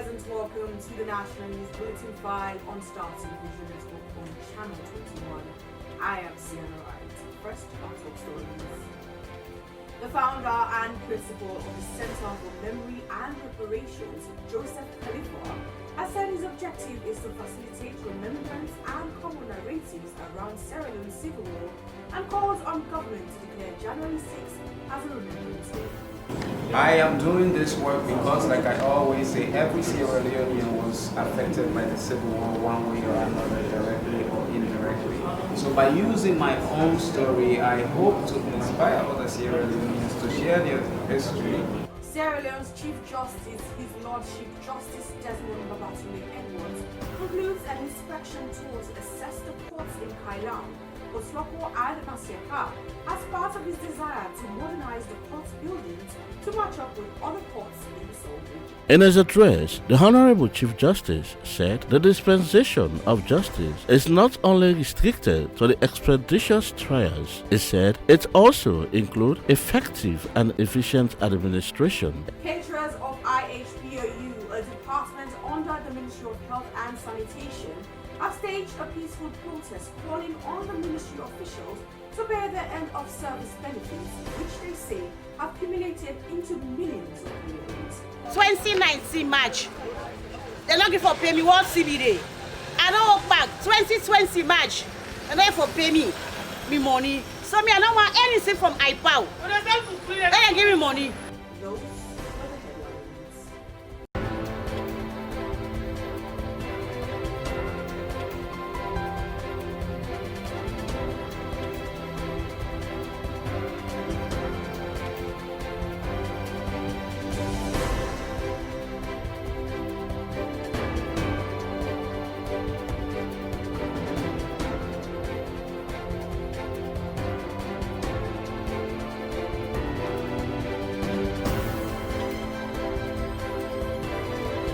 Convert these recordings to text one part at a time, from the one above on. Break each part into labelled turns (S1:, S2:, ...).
S1: pleasant welcome to the National News Bulletin 5 on Star Television Network on Channel 21. I am Sienna Wright. First, our top stories. The founder and principal of the Center for Memory and Reparations, Joseph Khalifa, has said his objective is to facilitate remembrance and common narratives around Sierra Leone's civil war and calls on government to declare January 6th as a Remembrance Day.
S2: I am doing this work because, like I always say, every Sierra Leonean was affected by the Civil War one way or another, directly or indirectly. So by using my own story, I hope to inspire other Sierra Leoneans to share their history.
S1: Sierra Leone's Chief Justice, His Lordship Justice Desmond Babatunde Edwards, concludes an inspection tour to assess the courts in Kailam, Osloko and Masiaka as part of his desire to modernize the court buildings to match up with other courts in the Salt region.
S3: In his address, the Honorable Chief Justice said the dispensation of justice is not only restricted to the expeditious trials. He said it also includes effective and efficient administration.
S1: Caterers of IHPOU, a department under the Ministry of Health and Sanitation, have staged a peaceful protest calling on the ministry officials to pay their end-of-service benefits, which they say have accumulated into millions of euros.
S4: 2019 March, they're not going to pay me one CBD. I don't walk back. 2020 March, they're not going to pay me money. So me, I don't want anything from IPAO. They don't give me money.
S1: Those are the headlines.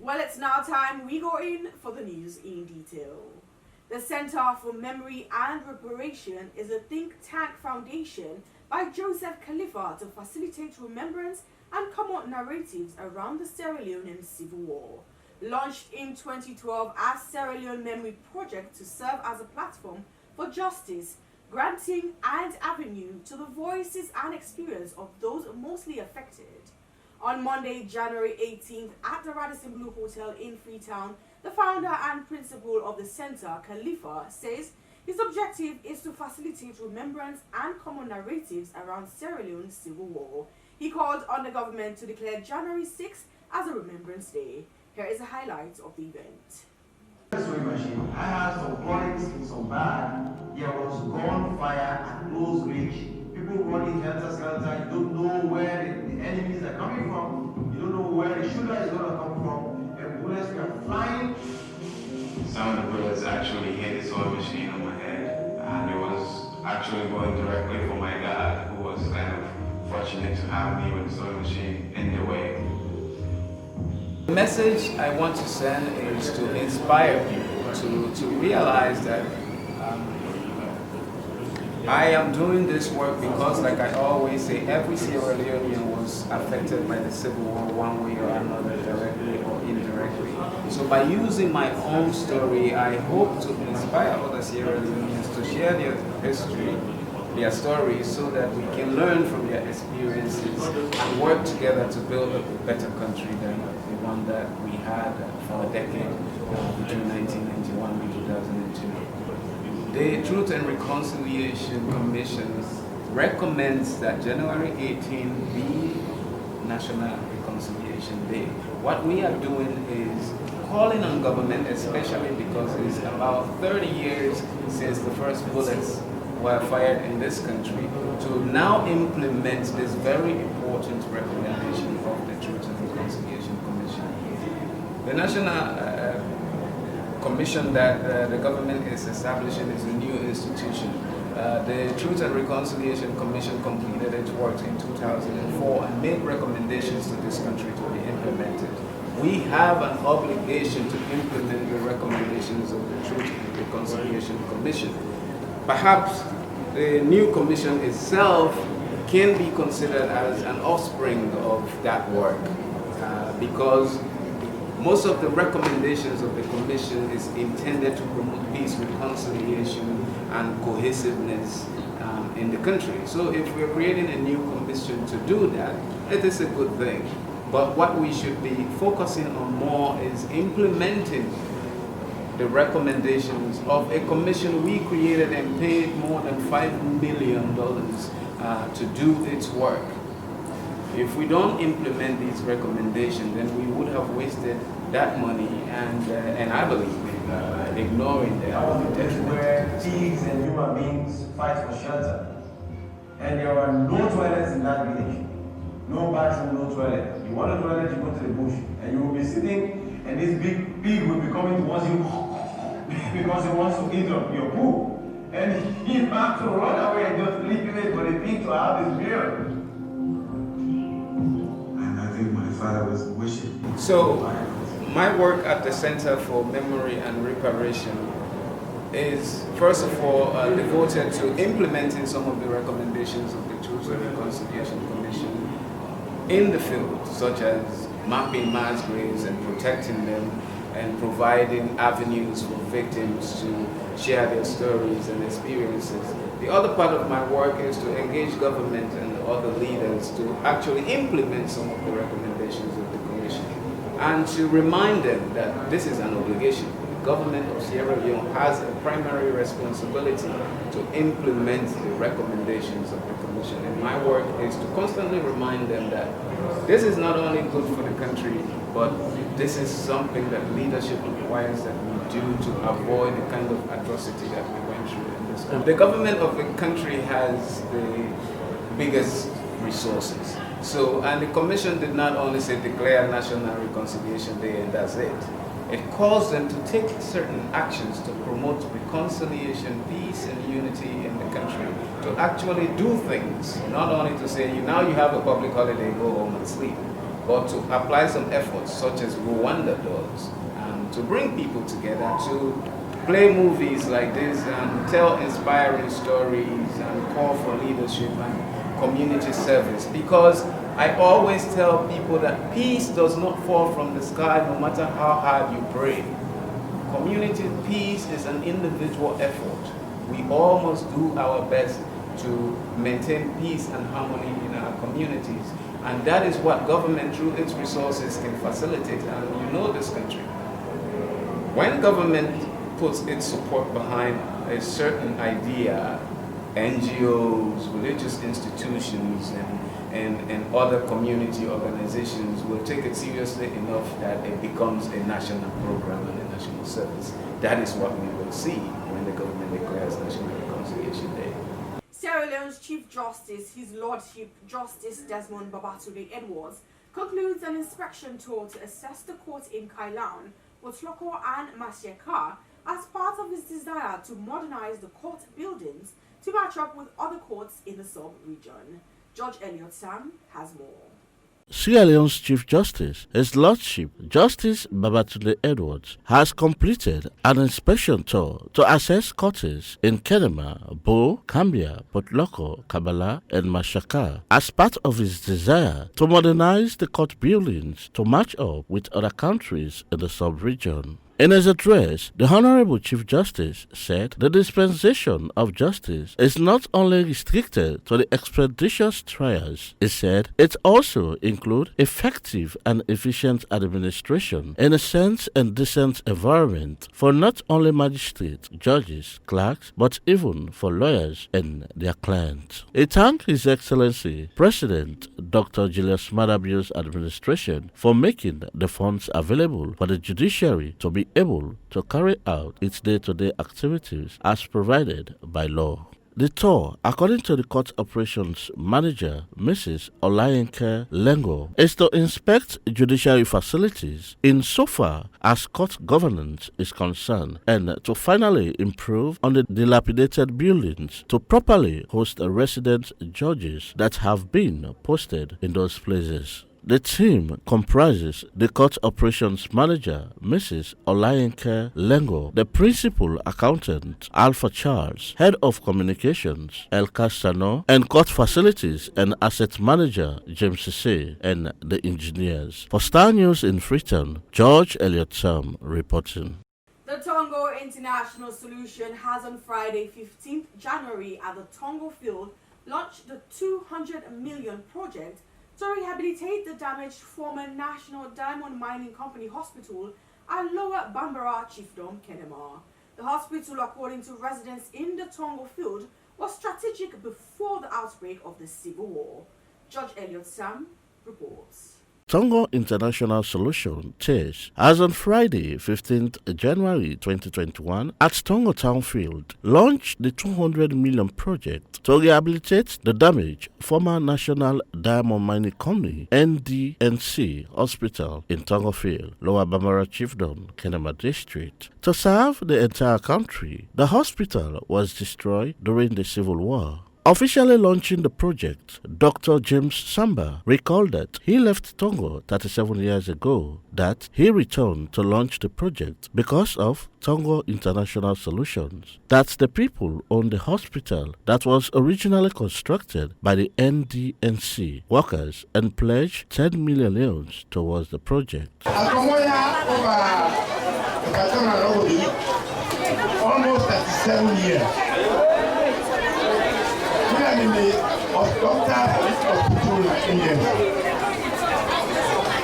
S1: Well, it's now time we go in for the news in detail. The Center for Memory and Reparation is a think tank foundation by Joseph Khalifa to facilitate remembrance and common narratives around the Sierra Leonean Civil War. Launched in 2012 as Sierra Leone Memory Project to serve as a platform for justice, granting and avenue to the voices and experience of those mostly affected. On Monday, January 18th, at the Radisson Blu Hotel in Freetown, the founder and principal of the center, Khalifa, says his objective is to facilitate remembrance and common narratives around Sierra Leone's civil war. He called on the government to declare January 6th as a Remembrance Day. Here is a highlight of the event.
S5: Sewing machine. I had some colleagues in some bad. There was gunfire at close range. People running helter skelter. You don't know where the enemies are coming from. You don't know where the shooter is going to come from. And bullets were flying.
S6: Some of the bullets actually hit the sewing machine on my head, and it was actually going directly for my dad, who was kind of fortunate to have me with the sewing machine in the way.
S2: The message I want to send is to inspire people to realize that I am doing this work because, like I always say, every Sierra Leonean was affected by the Civil War one way or another, directly or indirectly. So by using my own story, I hope to inspire other Sierra Leoneans to share their history, their stories, so that we can learn from their experiences and work together to build a better country than the one that we had for a decade between 1991 and 2002. The Truth and Reconciliation Commission recommends that January 18 be National Reconciliation Day. What we are doing is calling on government, especially because it's about 30 years since the first bullets were fired in this country, to now implement this very important recommendation of the Truth and Reconciliation Commission. The National Commission that the government is establishing is a new institution. The Truth and Reconciliation Commission completed its work in 2004 and made recommendations to this country to be implemented. We have an obligation to implement the recommendations of the Truth and Reconciliation Commission. Perhaps the new commission itself can be considered as an offspring of that work because Most of the recommendations of the commission is intended to promote peace, reconciliation, and cohesiveness in the country. So if we're creating a new commission to do that, it is a good thing. But what we should be focusing on more is implementing the recommendations of a commission we created and paid more than $5 million to do its work. If we don't implement these recommendations, then we would have wasted that money and I believe in ignoring them.
S5: That was the place where pigs and human beings fight for shelter. And there were no toilets in that village. No bathroom, no toilet. You want a toilet, you go to the bush. And you will be sitting, and this big pig will be coming towards you because he wants to eat your poo. And you have to run away and just leave it for the pig to have his meal.
S6: And I think my father was wishing.
S2: So, my work at the Center for Memory and Reparation is, first of all, devoted to implementing some of the recommendations of the Truth and Reconciliation Commission in the field, such as mapping mass graves and protecting them, and providing avenues for victims to share their stories and experiences. The other part of my work is to engage government and other leaders to actually implement some of the recommendations of the Commission, and to remind them that this is an obligation. The government of Sierra Leone has a primary responsibility to implement the recommendations of the Commission. And my work is to constantly remind them that this is not only good for the country, but this is something that leadership requires that we do to avoid the kind of atrocity that we went through in this country. The government of the country has the biggest resources. So, and the Commission did not only say declare National Reconciliation Day and that's it. It calls them to take certain actions to promote reconciliation, peace, and unity in the country. To actually do things, not only to say, now you have a public holiday, go home and sleep, but to apply some efforts, such as Rwanda does, to bring people together, to play movies like this, and tell inspiring stories, and call for leadership and community service. Because I always tell people that peace does not fall from the sky no matter how hard you pray. Community peace is an individual effort. We all must do our best to maintain peace and harmony in our communities. And that is what government, through its resources, can facilitate. And you know this country. When government puts its support behind a certain idea, NGOs, religious institutions, and other community organizations will take it seriously enough that it becomes a national program and a national service. That is what we will see when the government declares National Reconciliation Day.
S1: Sierra Leone's Chief Justice, His Lordship Justice Desmond Babatunde Edwards, concludes an inspection tour to assess the court in Kailan, Botloko and Masieka as part of his desire to modernize the court buildings to match up with other courts in the sub-region. Judge Elliot Sam has more.
S3: Sierra Leone's Chief Justice, His Lordship Justice Babatunde Edwards, has completed an inspection tour to assess courts in Kenema, Bo, Cambia, Botloko, Kabala, and Mashaka as part of his desire to modernize the court buildings to match up with other countries in the sub-region. In his address, the Honorable Chief Justice said the dispensation of justice is not only restricted to the expeditious trials. He said it also includes effective and efficient administration in a sense and decent environment for not only magistrates, judges, clerks, but even for lawyers and their clients. He thanked His Excellency President Dr. Julius Maada Bio's administration for making the funds available for the judiciary to be able to carry out its day-to-day activities as provided by law. The tour, according to the court operations manager, Mrs. Olayinka Lengo, is to inspect judiciary facilities insofar as court governance is concerned and to finally improve on the dilapidated buildings to properly host resident judges that have been posted in those places. The team comprises the court operations manager, Mrs. Olayinka Lengo, the principal accountant, Alpha Charles, head of communications, El Castano, and court facilities and asset manager, James Sisse, and the engineers. For Star News in Freetown, George Elliott Sam reporting.
S1: The Tongo International Solution has on Friday, 15th January at the Tongo Field launched the 200 million project to rehabilitate the damaged former National Diamond Mining Company hospital at Lower Bambara Chiefdom, Kenema. The hospital, according to residents in the Tongo Field, was strategic before the outbreak of the Civil War. George Elliott Sam reports.
S3: Tongo International Solution, TIS, has on Friday, 15th January 2021, at Tongo Town Field, launched the 200 million project to rehabilitate the damaged former National Diamond Mining Company NDNC Hospital in Tongo Field, Lower Bambara Chiefdom, Kenema District. To serve the entire country, the hospital was destroyed during the Civil War. Officially launching the project, Dr. James Samba recalled that he left Tongo 37 years ago, that he returned to launch the project because of Tongo International Solutions, that the people own the hospital that was originally constructed by the NDNC workers and pledged 10 million euros towards the project.
S5: Almost 37 years. Of doctors for this hospital in India.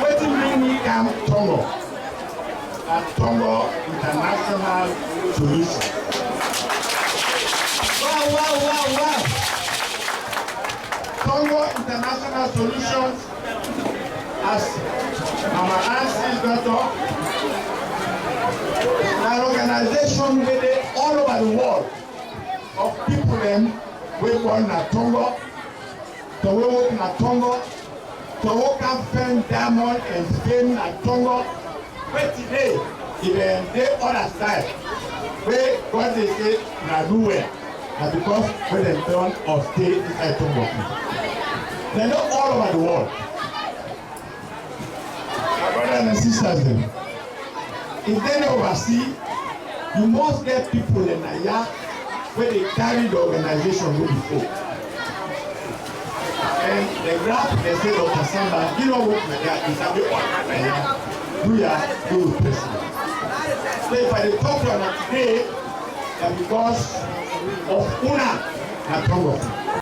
S5: Waiting many come Tongo at Tongo International Solution. Wow. Tongo International Solutions, as Mama Nancy's daughter, an organization with all over the world of people them. We born na Tongo, to we work na Tongo, to work and find diamond and Spain na Tongo. But today, even the other side, where what they say na nowhere, and because when they don't or stay inside Tongo, they know all over the world. My brothers and sisters, them, if they oversee, you must get people in Naya where they carry the organization before. And the graph, they say, Dr. Samba, you know what is happening? We are good president. So if I talk to them today, that because of Una and Tongo.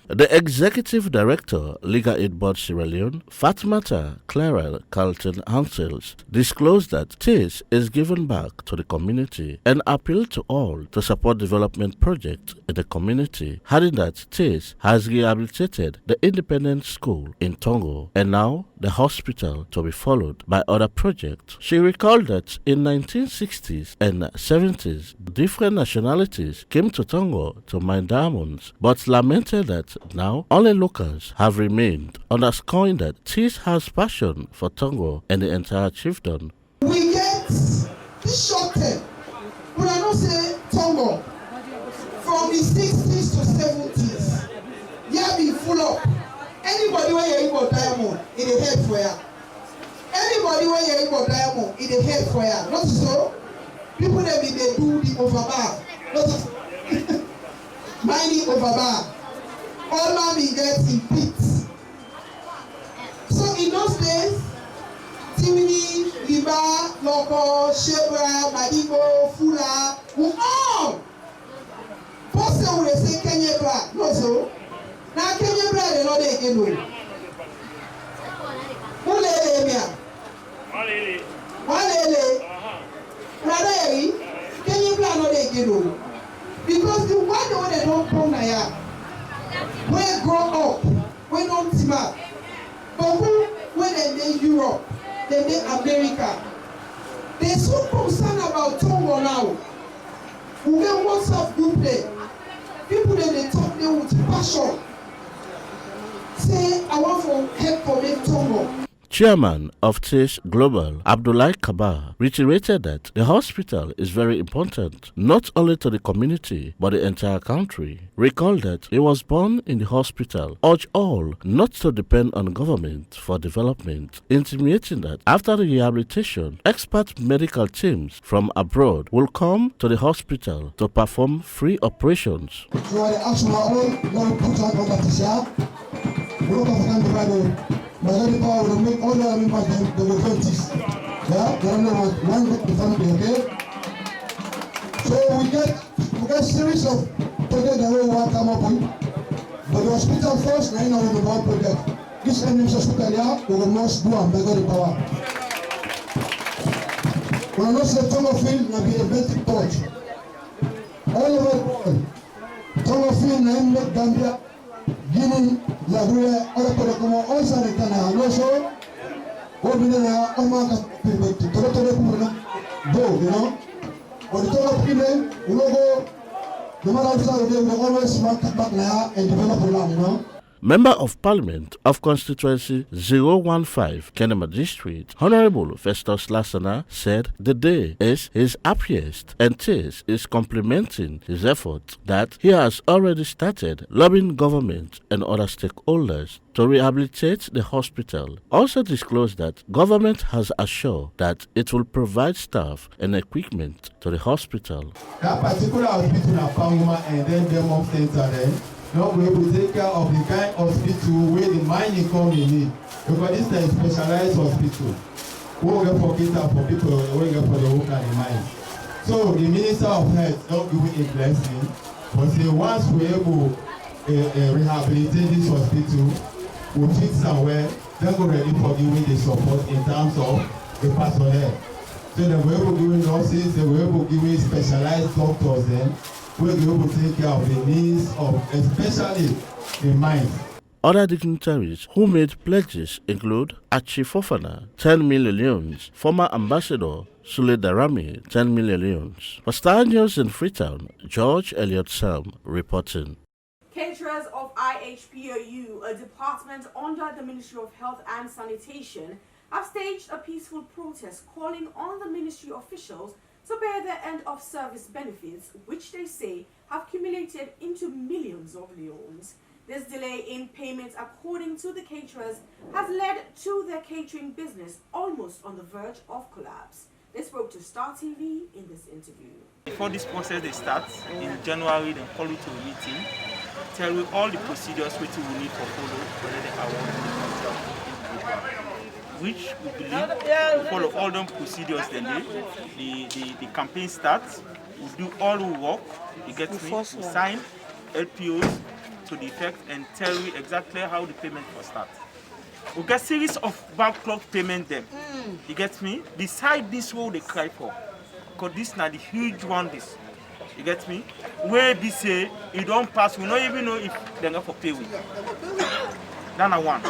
S3: The Executive Director, Legal Aid Board Sierra Leone, Fatmata Clara Carlton Hansels, disclosed that TIS is given back to the community and appealed to all to support development projects in the community, adding that TIS has rehabilitated the independent school in Tongo and now the hospital to be followed by other projects. She recalled that in 1960s and 70s, different nationalities came to Tongo to mine diamonds, but lamented that now only locals have remained, underscoring that TIS has passion for Tongo and the entire chiefdom.
S7: We get this short term, but I don't say Tongo from the 60s to 70s. Yeah, be full up. Anybody where you got diamond, it is head for ya. Anybody where you got diamond, it is head for ya. Not so. People that they do the overbar. Not so. Mining overbar. All man be get in pits. So in those days, Timini, Liba, Loko, Shebra, Madigo, Fula, who all. First time we say Kenya Bra, not so. Now Kenya Bra, they know they can do. Wale Mia. Wale. Radari, Kenya Bra, no they can do. Because the one they don't come now. When grow up, when don't team up. But when they in Europe, they in America, they so concerned about Tongo now. Who get WhatsApp group there. People that they talk there with passion. Say, I want for help for me Tongo.
S3: Chairman of TIS Global, Abdullahi Kabar, reiterated that the hospital is very important, not only to the community, but the entire country. Recall that he was born in the hospital, urged all not to depend on government for development, intimating that after the rehabilitation, expert medical teams from abroad will come to the hospital to perform free operations.
S7: So I ask my own, now put on Batisha, look at the Bible, but the power will make all the members the authorities. Yeah, there are one group to family, okay? So we get series of projects that we want to come up with. But the hospital first, now we have one project. This NMS hospital here, we must do and beg the power. We are not say Tomofield will be a better touch. All over the world, Tomofield, Naim, Gambia, Guinea, Liberia, other people come on, also they can have also. What we do now, people to go, you know. But the top people, you know, no matter how they will always want to come back now and develop a land, you know.
S3: Member of Parliament of Constituency 015, Kenema District, Honorable Festus Lassana, said the day is his happiest and this is complementing his effort that he has already started lobbying government and other stakeholders to rehabilitate the hospital. Also disclosed that government has assured that it will provide staff and equipment to the hospital.
S5: That particular hospital at Panguma and then Demon Center then, not be able to take care of the kind of hospital where the mining come in need. Because this is a specialized hospital. We will get for cater for people, we will get for the work and the mine. So the Minister of Health don't give it a blessing, but say once we're able to rehabilitate this hospital, we'll fix somewhere, then we're ready for giving the support in terms of the personnel. So they were able to give nurses, they were able to give specialized doctors then, we'll be able to take care of the needs of especially the mind.
S3: Other dignitaries who made pledges include Achi Fofana, 10 million, former ambassador Sule Darami, 10 million. For Star News in Freetown, George Elliott Sam reporting.
S1: Caterers of IHPOU, a department under the Ministry of Health and Sanitation, have staged a peaceful protest calling on the ministry officials to bear their end-of-service benefits, which they say have accumulated into millions of leones. This delay in payment, according to the caterers, has led to their catering business almost on the verge of collapse. They spoke to Star TV in this interview.
S8: Before this process starts in January, they call you to a meeting, tell you all the procedures which you will need to follow whether they award the which we believe we follow all the procedures then the campaign starts, we do all the work, you get me, we sign LPOs to the effect and tell you exactly how the payment will start. We get series of backlog payment them, you get me, beside this what they cry for, because this is not the huge one this, you get me, where they say it don't pass, we don't even know if they're going to pay with. That's one.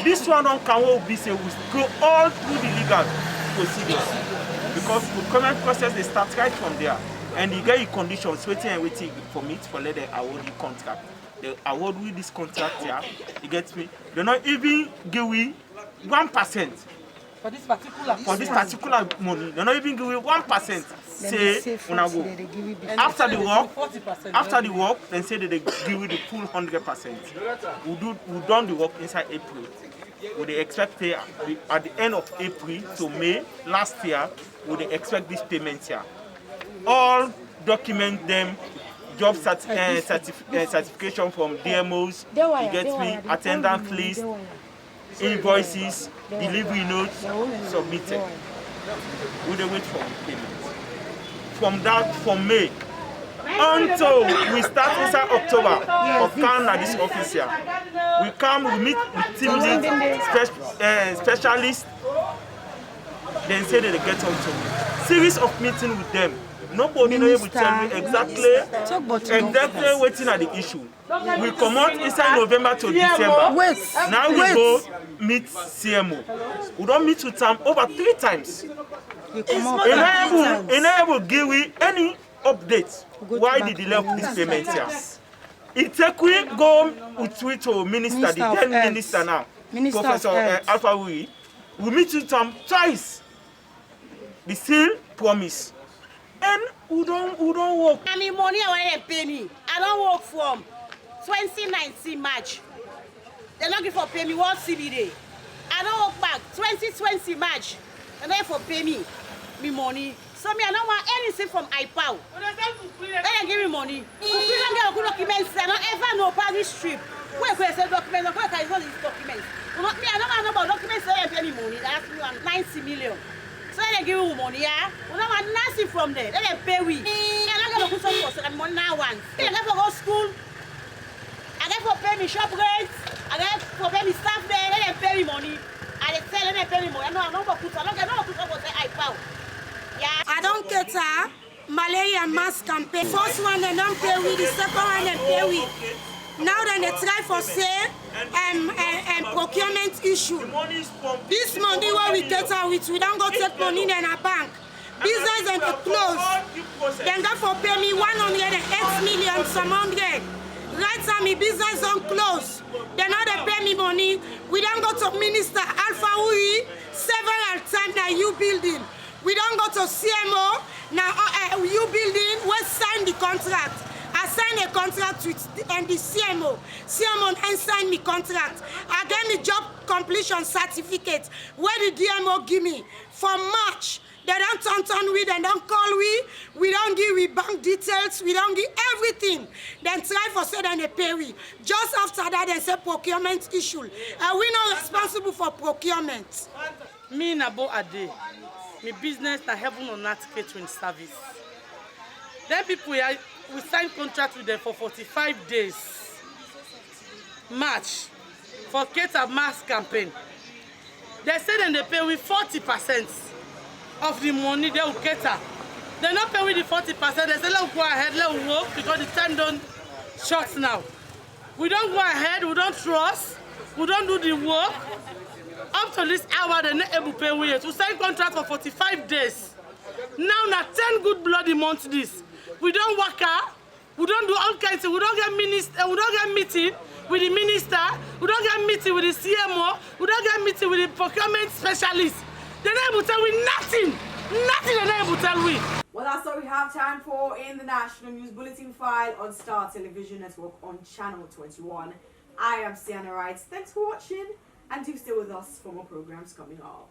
S8: This one don't come will be say we go all through the legal procedures because the comment process they start right from there and you get your conditions waiting for me for let them award you contract. They award with this contract here, you get me? They not even give we 1% for this particular money. They not even give we 1%. Say when I go after the work, then say that they give you the full 100%. We done the work inside April. We expect at the end of April to May last year, we expect this payment here. All document them, job certification from DMOs, you get me, attendance list, invoices, delivery notes submitted. We wait for the payment. From May until we start inside October of come at this office here. We come, we meet with team lead, specialists, then say that they get on to me. Series of meetings with them. Nobody knows able to tell me exactly waiting at the issue. We come out inside November to December. Now we go meet CMO. We don't meet with them over 3 times. Enable give we any updates why the delay of this payment here. It take we go with to minister, the then minister now, Professor Alpha Wui, We meet with them twice. The same promise. And we don't work.
S4: I mean, money I want them pay me. I don't work from 2019 March. They're not going to pay me 1 CBD. I don't work back 2020 March. And then for pay me money. So me, I don't want anything from IPAO. They give me money. We don't get good documents. I don't ever know about this trip. Where say documents? Where can I know these documents? Me, I don't know about documents. They pay me money. That's 90 million. So they give me money, yeah? We don't want nothing from there. They pay we. I'm not going to put some for second money now once. I get for go school. I get for pay me shop rates. I get for pay me staff there. They pay me money. I tell them they pay me money. I don't put some. I don't put some for say IPAO. Yeah.
S9: I don't get malaria mass campaign. First one they don't pay with, the second one they pay with. Now then they try for say procurement issue. This money what we get out with, we don't go take money in a bank. Business and they close. Then go for pay me 108 million some hundred. Right time my business don't close. They now they pay me money. We don't go to Minister Alpha Ui several times now you building. We don't go to CMO now you building we sign the contract. I signed a contract with the CMO. CMO and signed me contract. I get me job completion certificate. Where the DMO give me for March. They don't turn we, they don't call we don't give we bank details, we don't give everything. Then try for say then they pay we. Just after that they say procurement issue. And we not responsible for procurement.
S10: Me Nabo Ade, my business na heaven on earth catering service. Then people we sign contract with them for 45 days. March for cater mass campaign. They say then they pay with 40% of the money they will cater. They not pay with the 40%. They say let's go ahead, let's work because the time don't short now. We don't go ahead, we don't trust, we don't do the work. Up to this hour they're not able to pay with. We sign contract for 45 days. Now 10 good bloody months this. We don't work out, we don't do all kinds of, we don't get meeting with the minister, we don't get meeting with the CMO, we don't get meeting with the procurement specialist. They're not able to tell we nothing they're not able to tell we.
S1: Well, that's all we have time for in the National News Bulletin File on Star Television Network on Channel 21. I am Sienna Wright. Thanks for watching and do stay with us for more programs coming up.